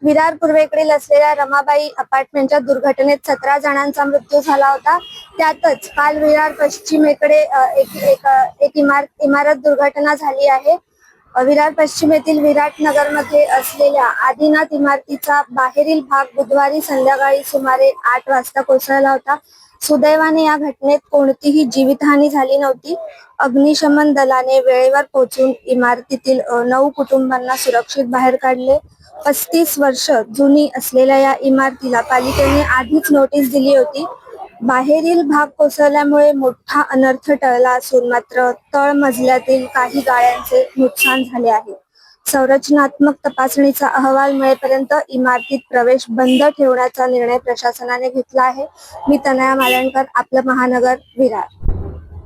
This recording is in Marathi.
विरार पूर्वेकडील असलेल्या रमाबाई अपार्टमेंटच्या दुर्घटनेत 17 जणांचा मृत्यू झाला होता. त्यातच काल विरार पश्चिमेकडे एक इमारत दुर्घटना झाली आहे. विरार पश्चिम येथील विराट नगर मध्ये असलेल्या आदिनाथ इमारतीचा बाहेरील भाग बुधवारी संध्याकाळी सुमारे 8 वाजता कोसळला होता. सुदैवाने या घटनेत कोणतीही जीवितहानी झाली नव्हती. अग्निशमन दलाने वेळेवर पोहोचून इमारतीतील 9 कुटुंबांना सुरक्षित बाहेर काढले. 35 वर्ष जुनी असलेल्या या इमारतीला पालिकेने आधीच नोटीस दिली होती. बाहेरील भाग कोसळल्यामुळे मोठा अनर्थ टळला असून मात्र तळमजल्यातील काही गाळ्यांचे नुकसान झाले आहे. संरचनात्मक तपासणीचा अहवाल मिळेपर्यंत इमारतीत प्रवेश बंद ठेवण्याचा निर्णय प्रशासनाने घेतला आहे. मी तनया मालणकर, आपलं महानगर, विरार.